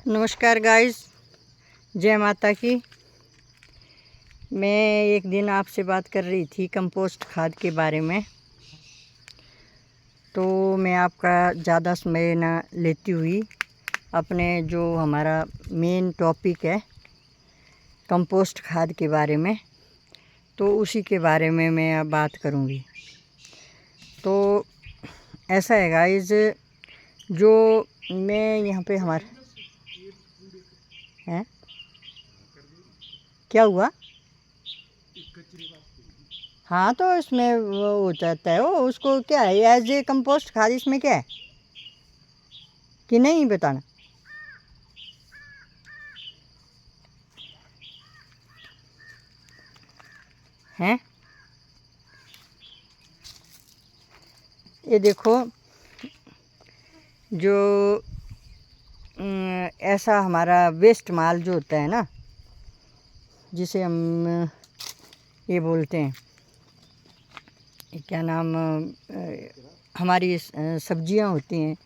नमस्कार गाइस, जय माता की। मैं एक दिन आपसे बात कर रही थी कंपोस्ट खाद के बारे में, तो मैं आपका ज़्यादा समय ना लेती हुई अपने जो हमारा मेन टॉपिक है कंपोस्ट खाद के बारे में, तो उसी के बारे में मैं अब बात करूँगी। तो ऐसा है गाइस, जो मैं यहाँ पे हमारे हैं क्या हुआ। हाँ, तो इसमें वो हो जाता है, वो उसको क्या है एज ए कंपोस्ट खाद, इसमें क्या है कि नहीं बताना है। ये देखो, जो ऐसा हमारा वेस्ट माल जो होता है ना, जिसे हम ये बोलते हैं, क्या नाम, हमारी सब्जियां होती हैं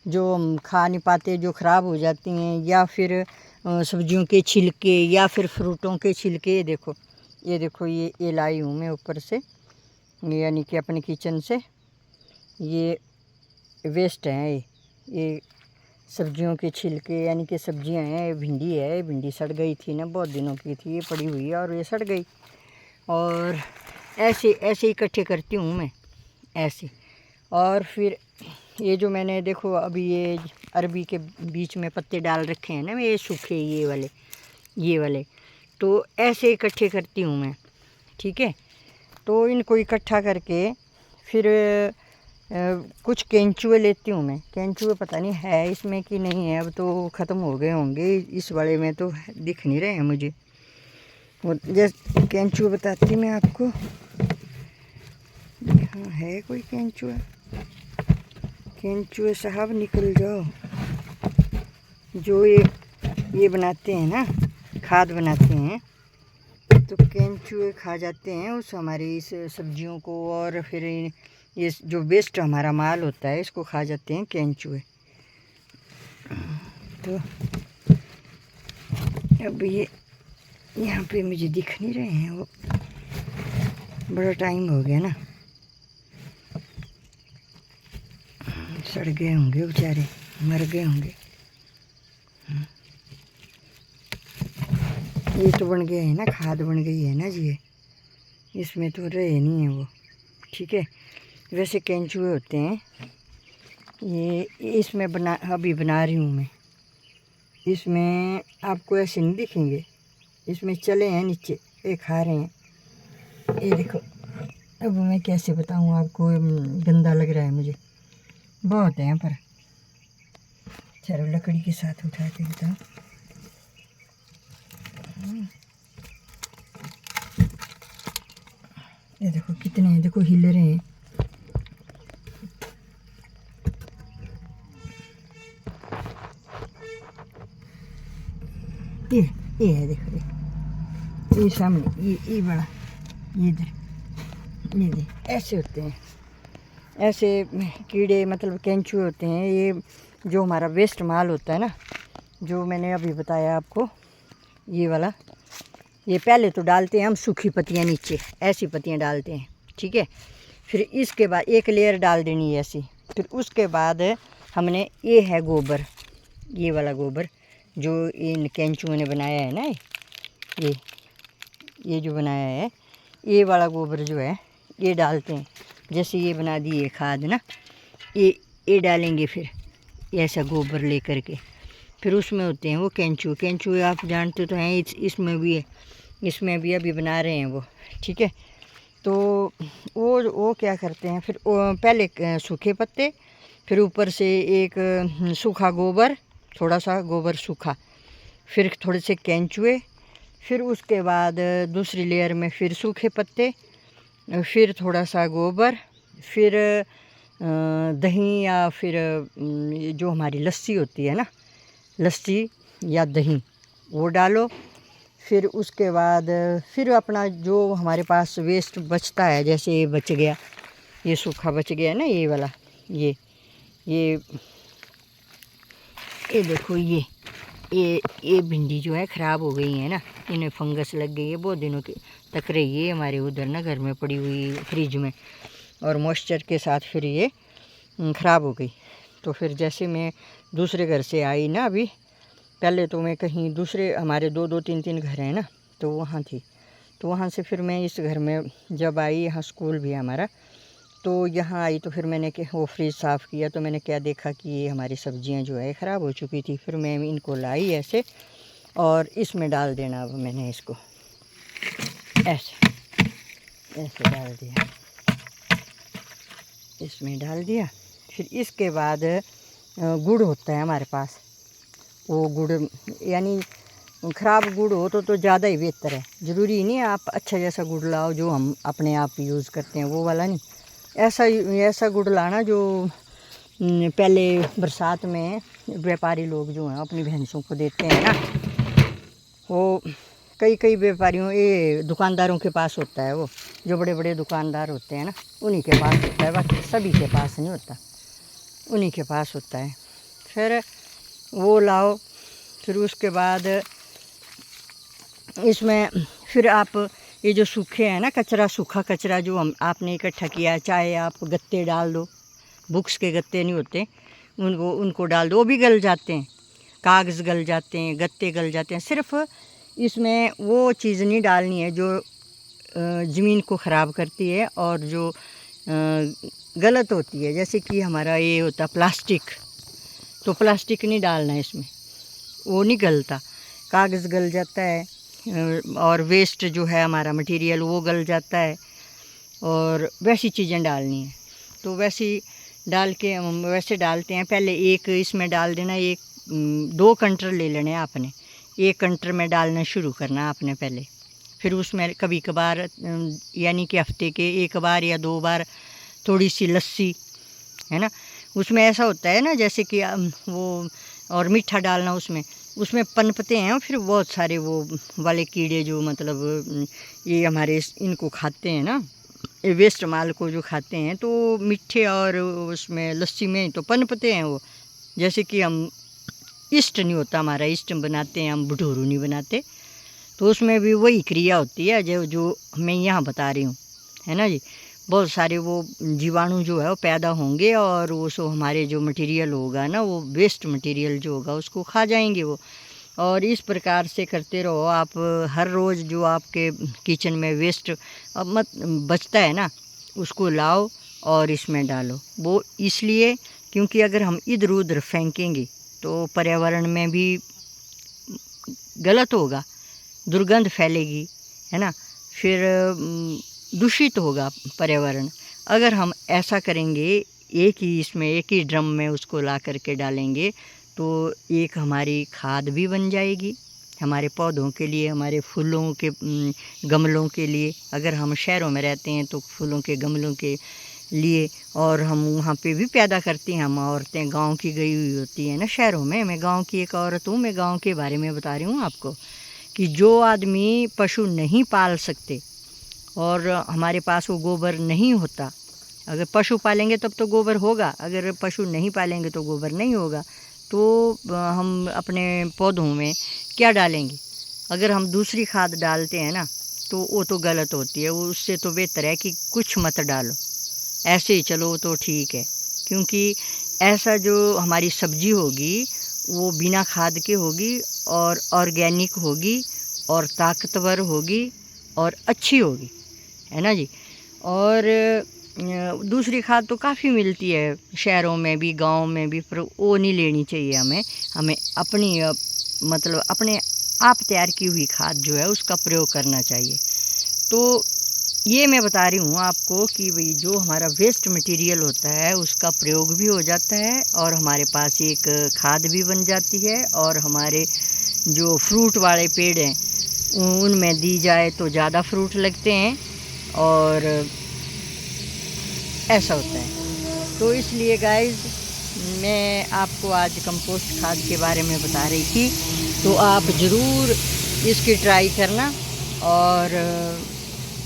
जो हम खा नहीं पाते, जो ख़राब हो जाती हैं, या फिर सब्जियों के छिलके या फिर फ्रूटों के छिलके। ये देखो ये लाई हूँ मैं ऊपर से, यानी कि अपने किचन से। ये वेस्ट हैं, ये सब्जियों के छिलके, यानी कि सब्जियां हैं। भिंडी है, भिंडी सड़ गई थी ना, बहुत दिनों की थी, ये पड़ी हुई है और ये सड़ गई। और ऐसे ऐसे इकट्ठे करती हूँ मैं, ऐसे। और फिर ये जो मैंने देखो अभी ये अरबी के बीच में पत्ते डाल रखे हैं ना, ये सूखे, ये वाले, तो ऐसे इकट्ठे करती हूँ मैं, ठीक है। तो इनको इकट्ठा करके फिर कुछ केंचुए लेती हूँ मैं। केंचुए पता नहीं है इसमें कि नहीं है, अब तो ख़त्म हो गए होंगे, इस वाले में तो दिख नहीं रहे हैं मुझे। वो जैसे केंचुए बताती मैं आपको, यहाँ है कोई केंचुआ। केंचुए साहब निकल जाओ। जो ये बनाते हैं ना, खाद बनाते हैं, तो केंचुए खा जाते हैं उस हमारी इस सब्जियों को, और फिर ये जो वेस्ट हमारा माल होता है इसको खा जाते हैं केंचुए। तो अब ये यहाँ पे मुझे दिख नहीं रहे हैं, वो बड़ा टाइम हो गया ना, सड़ गए होंगे बेचारे, मर गए होंगे। ये तो बन गया है ना, खाद बन गई है ना जी, इसमें तो रहे नहीं है वो, ठीक है। वैसे केंचुए होते हैं ये, इसमें अभी बना रही हूँ मैं। इसमें आपको ऐसे नहीं दिखेंगे, इसमें चले हैं नीचे, ये खा रहे हैं। ये देखो, अब मैं कैसे बताऊँ आपको, गंदा लग रहा है मुझे, बहुत है यहाँ पर। चलो लकड़ी के साथ उठा के बताओ। ये देखो कितने हैं, देखो हिल रहे हैं। ये है, देखो ये सामने, ये बड़ा, ये इधर, ये दे, ऐसे होते हैं, ऐसे कीड़े, मतलब केंचुए होते हैं। ये जो हमारा वेस्ट माल होता है ना, जो मैंने अभी बताया आपको, ये वाला, ये पहले तो डालते हैं हम सूखी पत्तियाँ नीचे, ऐसी पत्तियाँ डालते हैं, ठीक है। फिर इसके बाद एक लेयर डाल देनी है ऐसी। फिर उसके बाद हमने, ये है गोबर, ये वाला गोबर जो इन केंचुओं ने बनाया है ना, ये जो बनाया है, ये वाला गोबर जो है ये डालते हैं। जैसे ये बना दिए खाद ना, ये डालेंगे फिर ऐसा गोबर ले करके। फिर उसमें होते हैं वो केंचुए आप जानते तो हैं, इसमें भी है, इसमें भी अभी बना रहे हैं वो, ठीक है। तो वो क्या करते हैं, फिर पहले सूखे पत्ते, फिर ऊपर से एक सूखा गोबर, थोड़ा सा गोबर सूखा, फिर थोड़े से केंचुए, फिर उसके बाद दूसरी लेयर में फिर सूखे पत्ते, फिर थोड़ा सा गोबर, फिर दही, या फिर जो हमारी लस्सी होती है ना, लस्सी या दही, वो डालो। फिर उसके बाद फिर अपना जो हमारे पास वेस्ट बचता है, जैसे ये बच गया, ये सूखा बच गया ना, ये वाला, ये देखो, ये ये भिंडी जो है ख़राब हो गई है ना, इन्हें फंगस लग गई है, बहुत दिनों की तक रही है हमारे उधर ना घर में पड़ी हुई फ्रिज में, और मॉइस्चर के साथ फिर ये ख़राब हो गई। तो फिर जैसे मैं दूसरे घर से आई ना, अभी पहले तो मैं कहीं दूसरे, हमारे 2-2 3-3 घर हैं ना, तो वहाँ थी, तो वहाँ से फिर मैं इस घर में जब आई, यहाँ स्कूल भी है हमारा, तो यहाँ आई तो फिर मैंने वो फ्रिज साफ़ किया, तो मैंने क्या देखा कि ये हमारी सब्जियां जो है ख़राब हो चुकी थी। फिर मैं इनको लाई ऐसे और इसमें डाल देना। अब मैंने इसको ऐसे ऐसे डाल दिया, इसमें डाल दिया। फिर इसके बाद गुड़ होता है हमारे पास, वो गुड़ यानी ख़राब गुड़ हो तो ज़्यादा ही बेहतर है। ज़रूरी नहीं है आप अच्छा जैसा गुड़ लाओ जो हम अपने आप यूज़ करते हैं, वो वाला नहीं। ऐसा गुड़ लाना जो पहले बरसात में व्यापारी लोग जो हैं अपनी भैंसों को देते हैं ना, वो कई व्यापारियों, ये दुकानदारों के पास होता है, वो जो बड़े बड़े दुकानदार होते हैं ना, उन्हीं के पास होता है, बाकी सभी के पास नहीं होता, उन्हीं के पास होता है। फिर वो लाओ, फिर उसके बाद इसमें फिर आप ये जो सूखे हैं ना कचरा, सूखा कचरा जो आपने इकट्ठा किया, चाहे आप गत्ते डाल दो, बुक्स के गत्ते नहीं होते, उनको डाल दो, वो भी गल जाते हैं, कागज़ गल जाते हैं, गत्ते गल जाते हैं। सिर्फ इसमें वो चीज़ नहीं डालनी है जो ज़मीन को ख़राब करती है और जो गलत होती है, जैसे कि हमारा ये होता प्लास्टिक, तो प्लास्टिक नहीं डालना है इसमें, वो नहीं गलता, कागज़ गल जाता है और वेस्ट जो है हमारा मटेरियल वो गल जाता है, और वैसी चीज़ें डालनी है। तो वैसी डाल के हम वैसे डालते हैं। पहले एक इसमें डाल देना, 2 कंटर ले लेने आपने, 1 कंटर में डालना शुरू करना आपने पहले। फिर उसमें कभी कभार यानी कि हफ्ते के 1 बार या 2 बार थोड़ी सी लस्सी, है ना, उसमें ऐसा होता है ना जैसे कि वो, और मीठा डालना उसमें पनपते हैं फिर बहुत सारे वो वाले कीड़े जो मतलब ये हमारे इनको खाते हैं ना, ये वेस्ट माल को जो खाते हैं, तो मीठे और उसमें लस्सी में तो पनपते हैं वो। जैसे कि हम ईस्ट नहीं होता हमारा, ईस्ट बनाते हैं हम, भटूरू नहीं बनाते, तो उसमें भी वही क्रिया होती है जो मैं यहाँ बता रही हूँ, है ना जी। बहुत सारे वो जीवाणु जो है वो पैदा होंगे और वो सो हमारे जो मटेरियल होगा ना, वो वेस्ट मटेरियल जो होगा उसको खा जाएंगे वो। और इस प्रकार से करते रहो आप हर रोज़, जो आपके किचन में वेस्ट अब मत बचता है ना, उसको लाओ और इसमें डालो। वो इसलिए क्योंकि अगर हम इधर उधर फेंकेंगे तो पर्यावरण में भी गलत होगा, दुर्गंध फैलेगी, है ना, फिर दूषित होगा पर्यावरण। अगर हम ऐसा करेंगे, एक ही ड्रम में उसको ला करके डालेंगे, तो एक हमारी खाद भी बन जाएगी हमारे पौधों के लिए, हमारे फूलों के गमलों के लिए। अगर हम शहरों में रहते हैं तो फूलों के गमलों के लिए, और हम वहाँ पे भी पैदा करती हैं, हम औरतें गांव की गई हुई होती हैं ना शहरों में। मैं गांव की एक औरत हूँ, मैं गांव के बारे में बता रही हूँ आपको, कि जो आदमी पशु नहीं पाल सकते और हमारे पास वो गोबर नहीं होता, अगर पशु पालेंगे तब तो गोबर होगा, अगर पशु नहीं पालेंगे तो गोबर नहीं होगा, तो हम अपने पौधों में क्या डालेंगे? अगर हम दूसरी खाद डालते हैं ना, तो वो तो गलत होती है, वो उससे तो बेहतर है कि कुछ मत डालो, ऐसे ही चलो तो ठीक है। क्योंकि ऐसा जो हमारी सब्जी होगी वो बिना खाद के होगी और ऑर्गेनिक होगी और ताकतवर होगी और अच्छी होगी, है ना जी। और दूसरी खाद तो काफ़ी मिलती है शहरों में भी, गांव में भी, पर वो नहीं लेनी चाहिए हमें अपनी मतलब अपने आप तैयार की हुई खाद जो है उसका प्रयोग करना चाहिए। तो ये मैं बता रही हूँ आपको कि भाई जो हमारा वेस्ट मटेरियल होता है उसका प्रयोग भी हो जाता है और हमारे पास एक खाद भी बन जाती है, और हमारे जो फ्रूट वाले पेड़ हैं उनमें दी जाए तो ज़्यादा फ्रूट लगते हैं, और ऐसा होता है। तो इसलिए गाइस मैं आपको आज कंपोस्ट खाद के बारे में बता रही थी, तो आप ज़रूर इसकी ट्राई करना और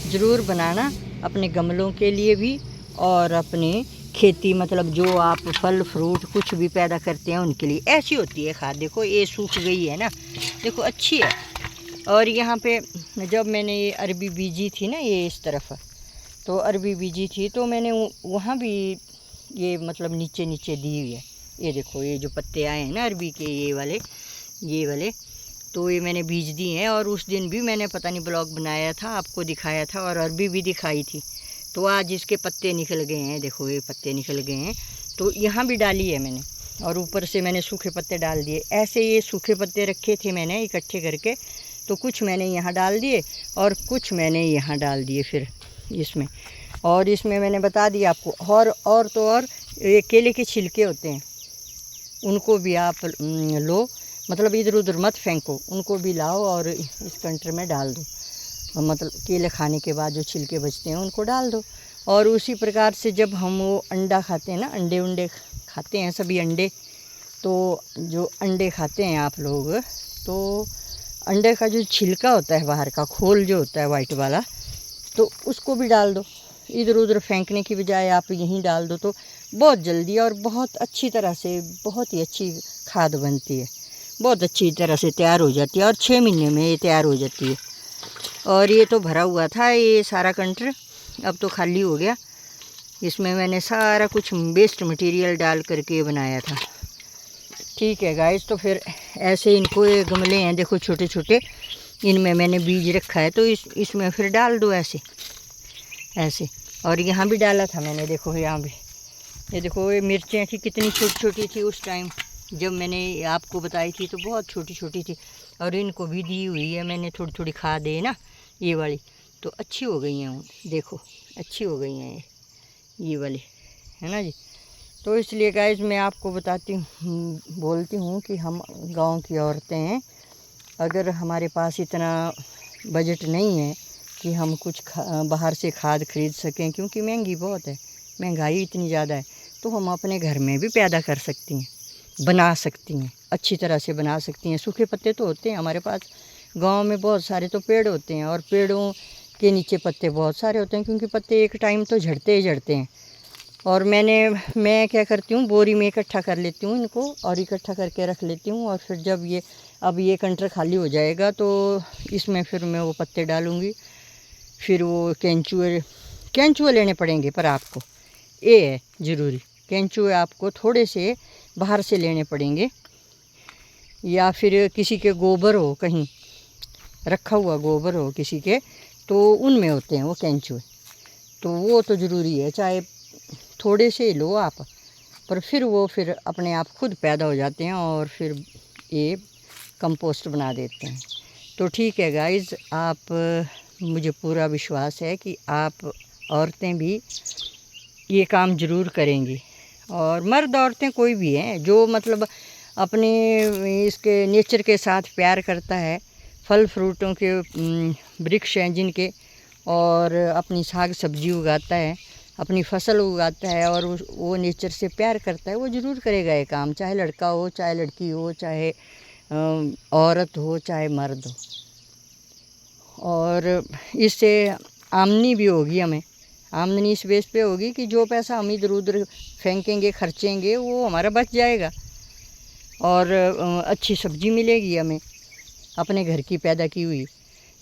ज़रूर बनाना अपने गमलों के लिए भी और अपने खेती मतलब जो आप फल फ्रूट कुछ भी पैदा करते हैं उनके लिए ऐसी होती है खाद। देखो ये सूख गई है ना, देखो अच्छी है। और यहाँ पे जब मैंने ये अरबी बीजी थी ना, ये इस तरफ तो अरबी बीजी थी तो मैंने वहाँ भी ये मतलब नीचे नीचे दी हुई है। ये देखो ये जो पत्ते आए हैं ना अरबी के, ये वाले तो ये मैंने बीज दिए हैं। और उस दिन भी मैंने पता नहीं ब्लॉग बनाया था, आपको दिखाया था और अरबी भी दिखाई थी। तो आज इसके पत्ते निकल गए हैं, देखो ये पत्ते निकल गए हैं। तो यहाँ भी डाली है मैंने और ऊपर से मैंने सूखे पत्ते डाल दिए। ऐसे ये सूखे पत्ते रखे थे मैंने इकट्ठे करके, तो कुछ मैंने यहाँ डाल दिए और कुछ मैंने यहाँ डाल दिए फिर इसमें। और इसमें मैंने बता दिया आपको। और तो और ये केले के छिलके होते हैं, उनको भी आप लो, मतलब इधर उधर मत फेंको, उनको भी लाओ और इस कंटर में डाल दो। मतलब केले खाने के बाद जो छिलके बचते हैं उनको डाल दो। और उसी प्रकार से जब हम वो अंडा खाते हैं ना, अंडे खाते हैं सभी अंडे, तो जो अंडे खाते हैं आप लोग, तो अंडे का जो छिलका होता है बाहर का, खोल जो होता है वाइट वाला, तो उसको भी डाल दो। इधर उधर फेंकने की बजाय आप यहीं डाल दो तो बहुत जल्दी और बहुत अच्छी तरह से, बहुत ही अच्छी खाद बनती है, बहुत अच्छी तरह से तैयार हो जाती है और 6 महीने में ये तैयार हो जाती है। और ये तो भरा हुआ था ये सारा कंटर, अब तो खाली हो गया। इसमें मैंने सारा कुछ वेस्ट मटेरियल डाल करके बनाया था। ठीक है गाइस, तो फिर ऐसे इनको, ये गमले हैं देखो छोटे छोटे, इनमें मैंने बीज रखा है तो इसमें फिर डाल दो ऐसे। और यहाँ भी डाला था मैंने, देखो यहाँ भी, ये देखो ये मिर्चें थी कितनी छोटी छोटी थी उस टाइम जब मैंने आपको बताई थी, तो बहुत छोटी छोटी थी। और इनको भी दी हुई है मैंने थोड़ी थोड़ी खाद है ना ये वाली, तो अच्छी हो गई हैं, देखो अच्छी हो गई हैं ये वाली, है ना जी। तो इसलिए गाइस मैं आपको बोलती हूँ कि हम गांव की औरतें हैं, अगर हमारे पास इतना बजट नहीं है कि हम कुछ बाहर से खाद खरीद सकें, क्योंकि महंगी बहुत है, महंगाई इतनी ज़्यादा है, तो हम अपने घर में भी पैदा कर सकती हैं, बना सकती हैं, अच्छी तरह से बना सकती हैं। सूखे पत्ते तो होते हैं हमारे पास गांव में, बहुत सारे तो पेड़ होते हैं और पेड़ों के नीचे पत्ते बहुत सारे होते हैं, क्योंकि पत्ते एक टाइम तो झड़ते ही झड़ते हैं। और मैं क्या करती हूँ, बोरी में इकट्ठा कर लेती हूँ इनको और इकट्ठा करके रख लेती हूँ। और फिर जब ये कंटर खाली हो जाएगा तो इसमें फिर मैं वो पत्ते डालूँगी। फिर वो केंचुए लेने पड़ेंगे, पर आपको ये है ज़रूरी, केंचुए आपको थोड़े से बाहर से लेने पड़ेंगे, या फिर किसी के गोबर हो, कहीं रखा हुआ गोबर हो किसी के, तो उनमें होते हैं वो केंचुए, तो वो तो ज़रूरी है। चाहे थोड़े से लो आप, पर फिर अपने आप खुद पैदा हो जाते हैं और फिर ये कंपोस्ट बना देते हैं। तो ठीक है गाइज़, आप मुझे पूरा विश्वास है कि आप औरतें भी ये काम ज़रूर करेंगी, और मर्द औरतें कोई भी हैं जो मतलब अपने इसके नेचर के साथ प्यार करता है, फल फ्रूटों के वृक्ष हैं जिनके, और अपनी साग सब्जी उगाता है, अपनी फसल उगाता है और वो नेचर से प्यार करता है, वो ज़रूर करेगा ये काम, चाहे लड़का हो, चाहे लड़की हो, चाहे औरत हो, चाहे मर्द हो। और इससे आमदनी भी होगी, हमें आमदनी इस बेस पे होगी कि जो पैसा हम इधर उधर फेंकेंगे, खर्चेंगे, वो हमारा बच जाएगा और अच्छी सब्ज़ी मिलेगी हमें अपने घर की पैदा की हुई,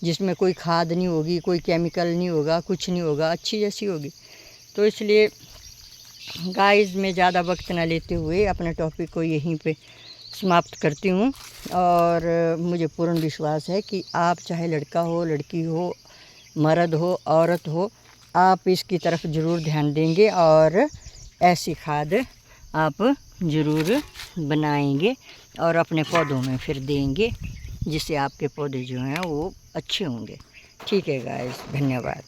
जिसमें कोई खाद नहीं होगी, कोई केमिकल नहीं होगा, कुछ नहीं होगा, अच्छी जैसी होगी। तो इसलिए गाइस मैं ज़्यादा वक्त ना लेते हुए अपने टॉपिक को यहीं पे समाप्त करती हूँ। और मुझे पूर्ण विश्वास है कि आप चाहे लड़का हो, लड़की हो, मर्द हो, औरत हो, आप इसकी तरफ ज़रूर ध्यान देंगे और ऐसी खाद आप ज़रूर बनाएंगे और अपने पौधों में फिर देंगे, जिससे आपके पौधे जो हैं वो अच्छे होंगे। ठीक है गाइस, धन्यवाद।